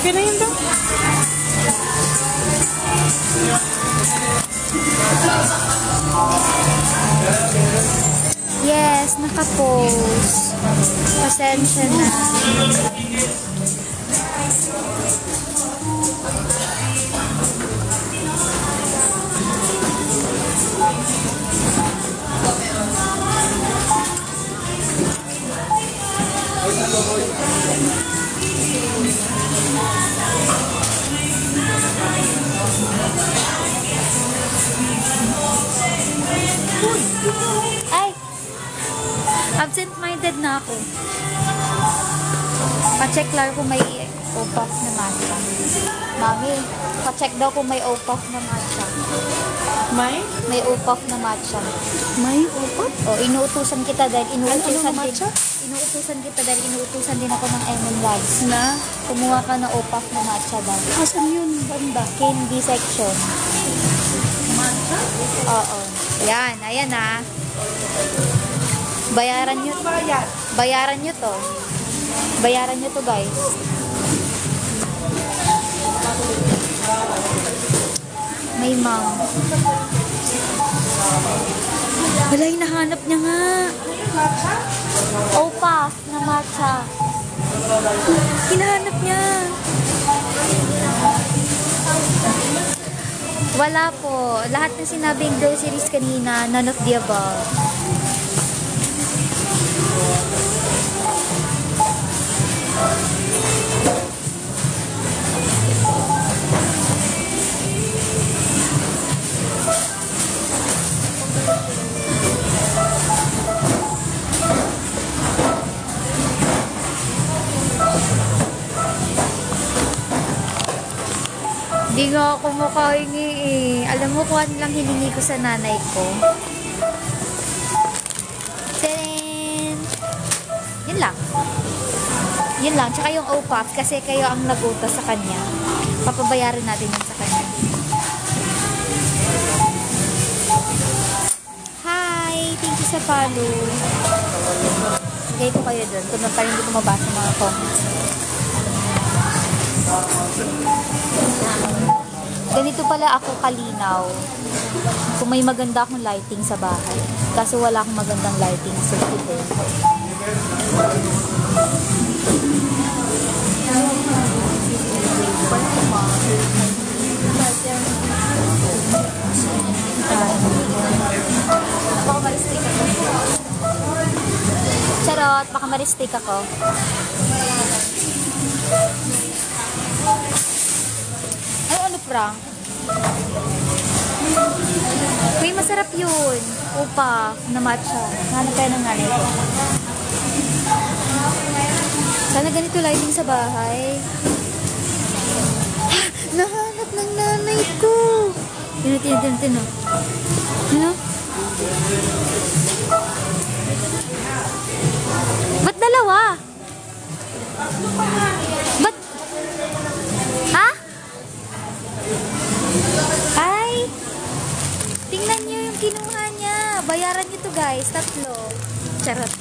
Kaya na yun daw. Yes, naka-pose. Pasensya na. Ay! Absent-minded na ako. Pa-check lang kung may OPAF na matcha. Mami, pa-check daw kung may OPAF na matcha. May OPAF na matcha. May OPAF? O, inuutusan kita dahil inuutusan ano din. matcha? Inuutusan kita dahil inuutusan din ako ng Emon Rice. Na? Kumuha ka ng OPAF na matcha daw. Asan yun? Banda? Candy section. Matcha? Oo. Yan, ayan na. Bayaran nyo. Bayaran nyo to. Bayaran nyo to, guys. May mom. Wala, hinahanap niya nga. OPAF na matcha. Hinahanap niya. Wala po. Lahat ng sinabing groceries kanina, none of the above. Hindi nga ako makahingi eh. Alam mo kung ano lang hiningi ko sa nanay ko? Tadaan! Yun lang. Yun lang. Tsaka yung OPAF kasi kayo ang nagutos sa kanya. Papabayaran natin yun sa kanya. Hi! Thank you sa follow. Lagay ko kayo dun. Kung pa rin hindi ko mabasa mga comments. Ganito pala ako kalinaw kung may maganda akong lighting sa bahay. Kaso wala akong magandang lighting sa ito. Baka ma-restrict ako. Charot, baka ma-restrict ako. Ano, Frank? Uy, masarap yun. OPAF na matcha. Hanap kayo ng nanay ko. Sana ganito lighting sa bahay. Nahanap ng nanay ko. Tino. Ano? Ba't dalawa? Ba't? Ha? Ay! Tingnan nyo yung kinuha niya. Bayaran nyo to, guys. 3. Charot.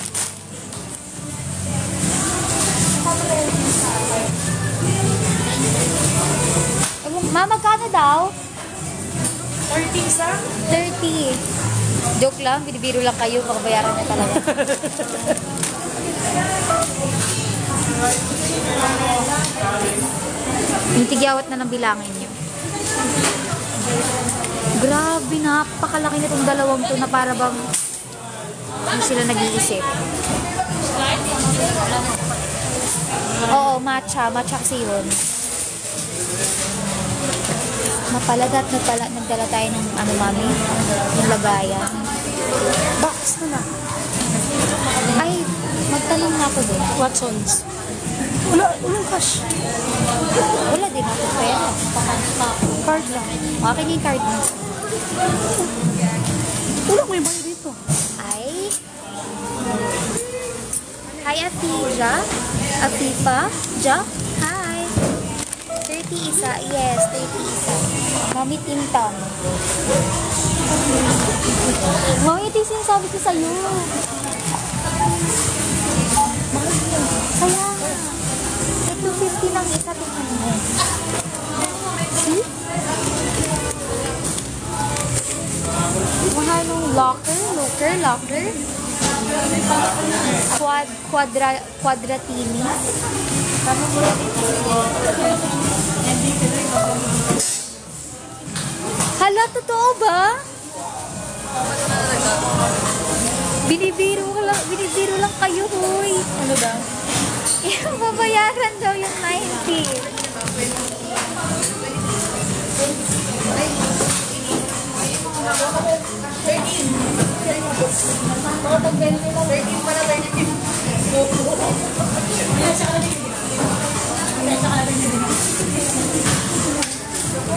Mama, magkano daw? 30 isa? 30. Joke lang. Binibiro lang kayo. Makabayaran nyo talaga. Yung tigyawat na ng bilangin nyo. Grabe, napakalaki na itong dalawang to na para bang hindi sila nag-iisip. Oo, matcha. Matcha kasi yun. Nagdala tayo ng ano, mami? Yung lagayan. Box na lang. Ay, magtanong na ako doon. Watsons. Walang cash. Wala din ako pera. Card lang. Okay na yung card mo. Wala ko yung bayo dito. Ay. Hi, Afija. Afifa. Ja. Hi. 30 isa. Yes, 30 isa. Mami Tintang. Mami, ito yung sinasabi ko sa'yo. Kaya. Ito. 250 ng isa. Tingnan mo. See? Mahal ng locker. Quadratini. Hala, totoo ba? Binibiro lang kayo, hoy. Ano daw? Babayaran daw yung 90.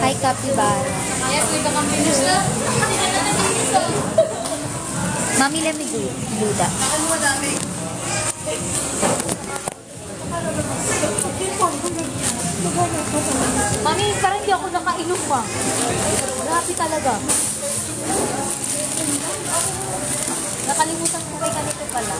Hi, Capybara. Mami, let me do that. Mami, parang hindi ako nakainom pa. Grabe talaga. Nakalimutan ko may ganito pala.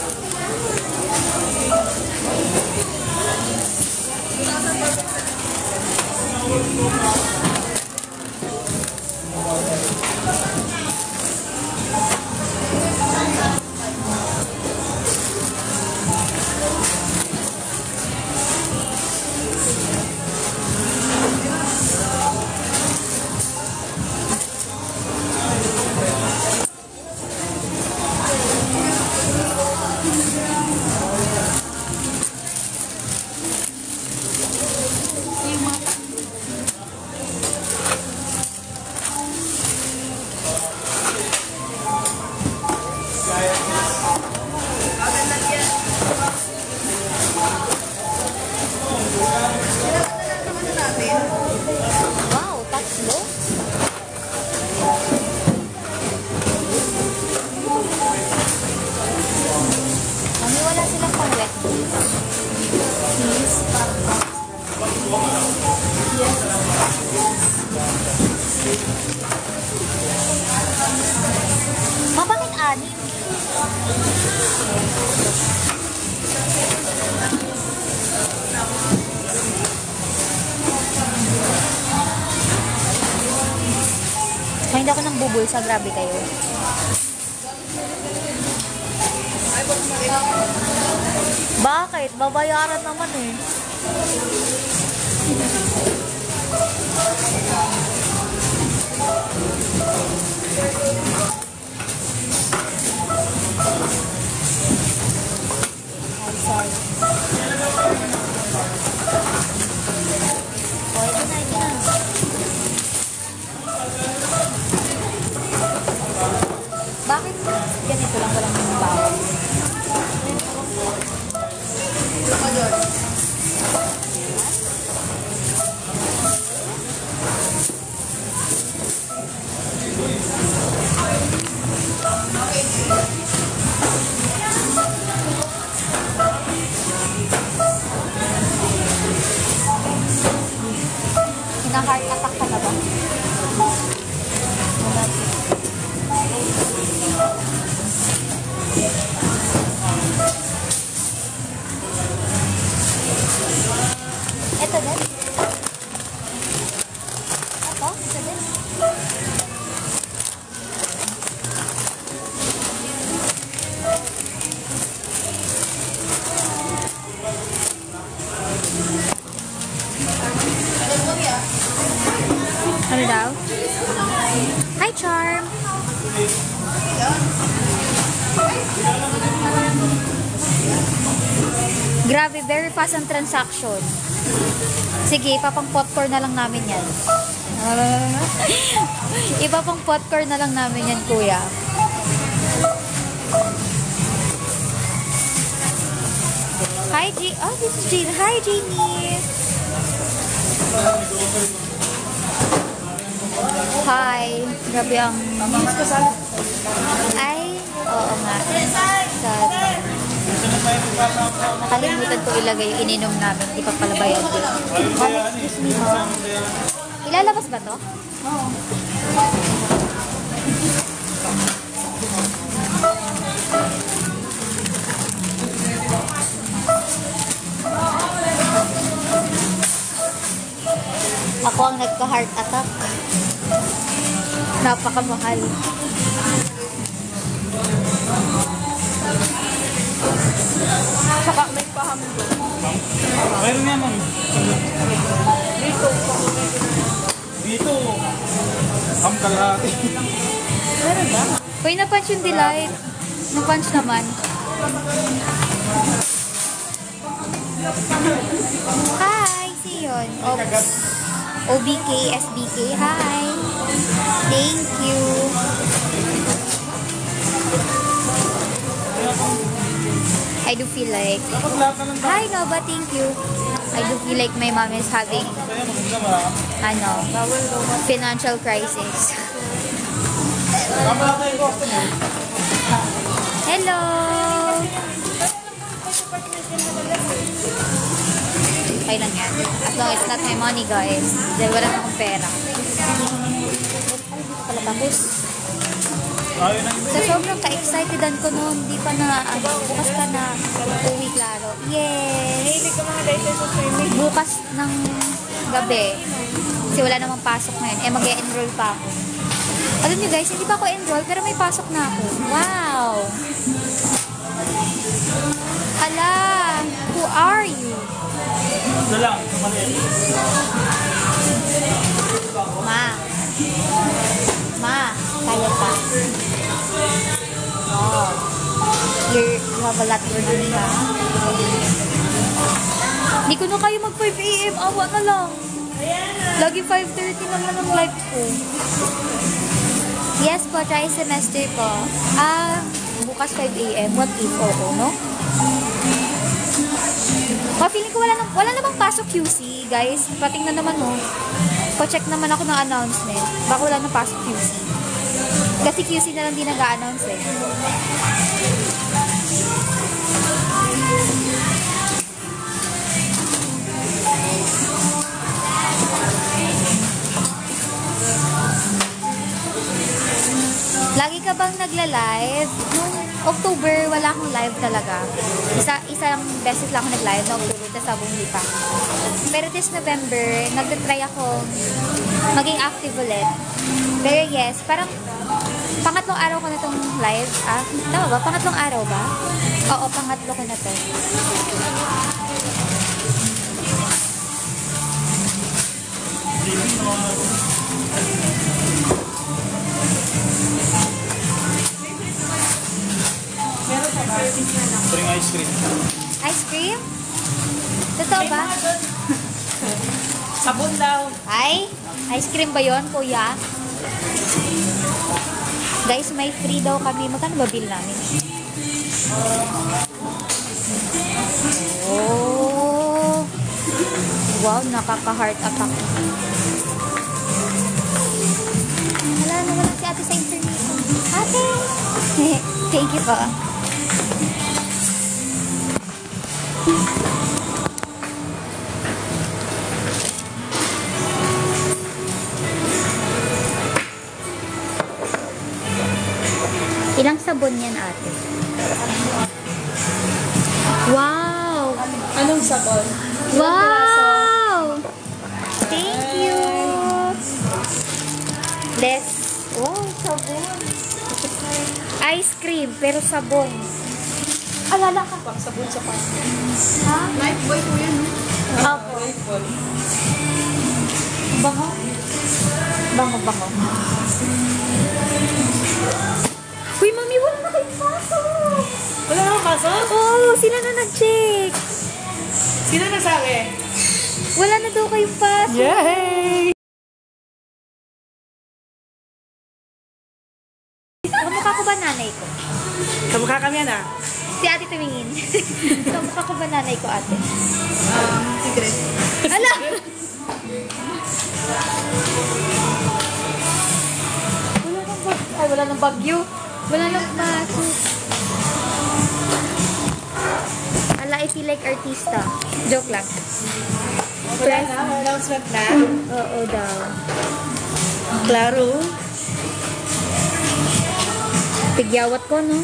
Wow, tatlo? Mami, wala silang pang-wet. Please. Bakit anim? Hindi ako nang bubulsa, grabe kayo. Bakit? Babayaran naman eh. I'm sorry. Oh, ito na. Bakit ganito lang walang bawal? Hina-heart attack ka na ba? Ito din. Ito din. Ano daw? Hi, Charm! Grabe, very fast ang transaction. Sige, ipapang popcorn na lang namin yan. Ipapang popcorn na lang namin yan, kuya. Hi, oh, this is Jean. Hi, Jeannie. Hi. Grabe ang... Ay, oo nga. Nakalimutan ko ilagay yung ininom namin. Di pa pala bayad yun. Excuse me, ma'am. Ilalabas ba to? Oo. ang nagka-heart attack. Napakamahal. Saka may paham doon. Meron nga ma'am. Dito. Dito. Ham kalahati. Meron ba? Uy, na-punch yung delight. Na-punch naman. Hi! Si yun. OBK, SBK. Hi! Thank you. I do feel like... Hi, Nova. Thank you. I do feel like my mom is having financial crisis. Hello! Okay lang yan. As long as it's not my money, guys. Dahil wala na akong pera. Pala tapos. Sa sobrang ka-excitedan ko noon, di pa na, bukas ka na, uwi klaro. Yes! Bukas ng gabi. Kasi wala namang pasok ngayon. Mag-e-enroll pa ako. Alam niyo guys, hindi pa ako enroll, pero may pasok na ako. Wow! Hala! Who are you? Ito lang, maliit. Ma, kaya pa. Oh. You have a lot to learn, ha? Hindi ko na kayo mag 5 AM. Awa na lang. Lagi 5:30 lang ang live ko. Yes po, try semester po. Bukas 5 AM. What if? Oo, no? Feeling ko wala namang pasok QC, guys. Patingnan naman, no? Pa-check naman ako ng announcement. Baka wala nang pasok QC. Kasi QC na lang din nag-a-announce, eh. Lagi ka bang nagla-live? Noong October, wala akong live talaga. Isang beses lang ako nag-live na October, tapos sabong pa. Pero this November, nag-try ako maging active ulit. Pero yes, parang pangatlong araw ko na itong live. Tama ba? Pangatlong araw ba? Oo, pangatlo ko na to. Bring ice cream. Ice cream? Totoo ba? Sabon daw. Ay, ice cream ba yun, kuya? Guys, may free daw kami. Magkano ba bill namin? Oh. Wow, nakaka-heart attack. Wala na wala si ate sa information. Ate! Thank you po. Ilang sabon yan, ate? Wow! Anong sabon? Wow! Thank you! Wow, sabon. Ice cream, pero sabon. Alala ka. Pang sabon sa pan. Ha? Lifebuoy po yan, no? Opo. Bango? Bango. Uy, mami, wala na kayong pasok. Wala na akong pasok? Oo, sila na nag-check. Sino nagsabi? Wala na daw kayong pasok. Yay! Kamukha ko ba nanay ko? Kamukha kami yan, Si ate tumingin. Kamukha ko ba nanay ko, ate? Secret. Ala! Wala nang bagyo. Wala nang pasok. Ala, I feel like artista. Joke lang. Wala na, announcement na. Oo daw. Klaro. Tigyawat ko, no?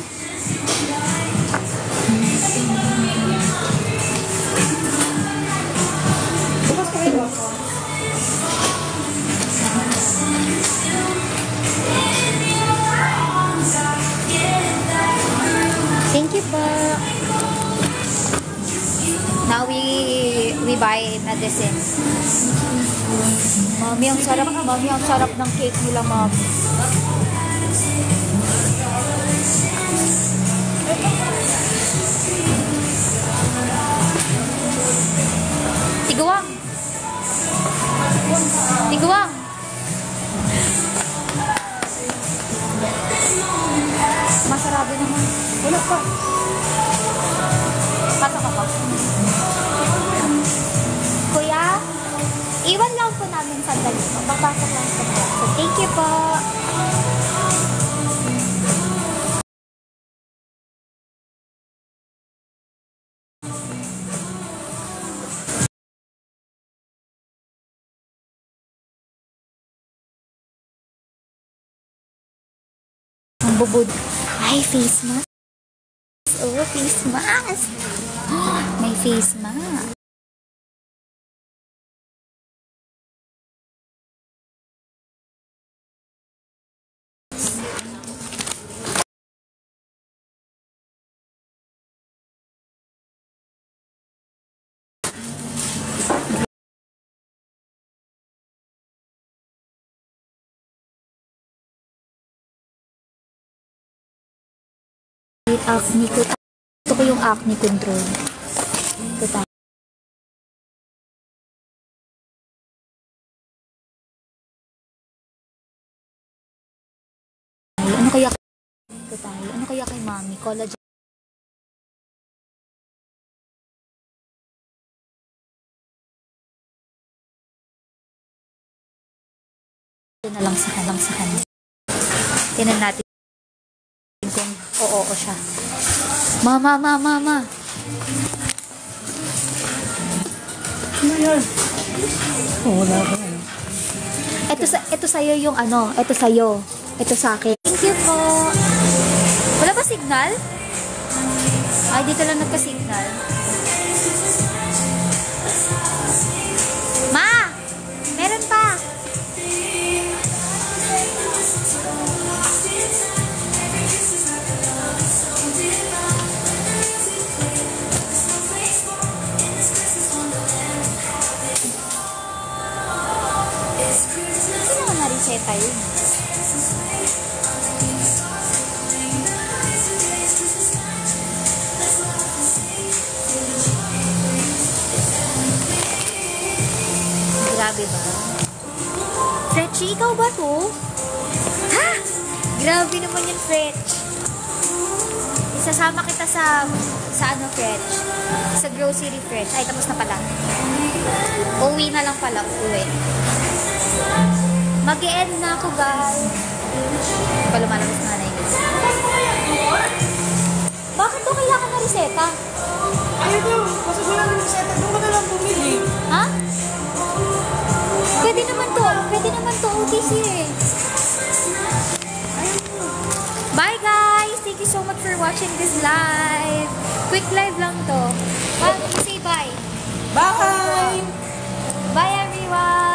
Bukas pa kayo ako. ba? Now we buy medicine. Mami, ang sarap ng cake nila, Mami. Tiguang. Tiguang. Masarado naman. Wala pa. Pasok ako. Kuya, iwan lang po namin sandali po. Papasok lang po. So, thank you po. Ang bubod. Ay, face mask. Oh, face mask. May face mask. Acne ko. Ito ko yung acne control. Ito tayo. Ano kaya? Ito tayo. Ano kaya kay Mami? Collagen. Ito na lang sa kanya. Tinan natin kung oo siya. Mama. Ano yan? Oh, wala pa. Ito sa'yo yung ano. Ito sa'yo. Ito sa akin. Thank you po. Wala ba signal? Ay, dito lang nagka-signal. Ma! Meron pa! Sino naman na-reseta yun? Grabe ba? Fretchy, ikaw ba to? Ha? Grabe naman yung Fretch. Isasama kita sa ano, Fretch? Sa grocery, Fretch. Ay, tapos na pala. Uwi na lang pala. Uwi. Mag-e-end na ako, guys. Hindi pa lumalabas na nanay ko. Bakit to kailangan na reseta? Ayaw daw. Kasi wala nang reseta. Doon ka na lang bumili. Ha? Pwede naman to. Pwede naman to. OTC eh. Bye guys! Thank you so much for watching this live. Quick live lang to. Say bye. Bye! Bye everyone!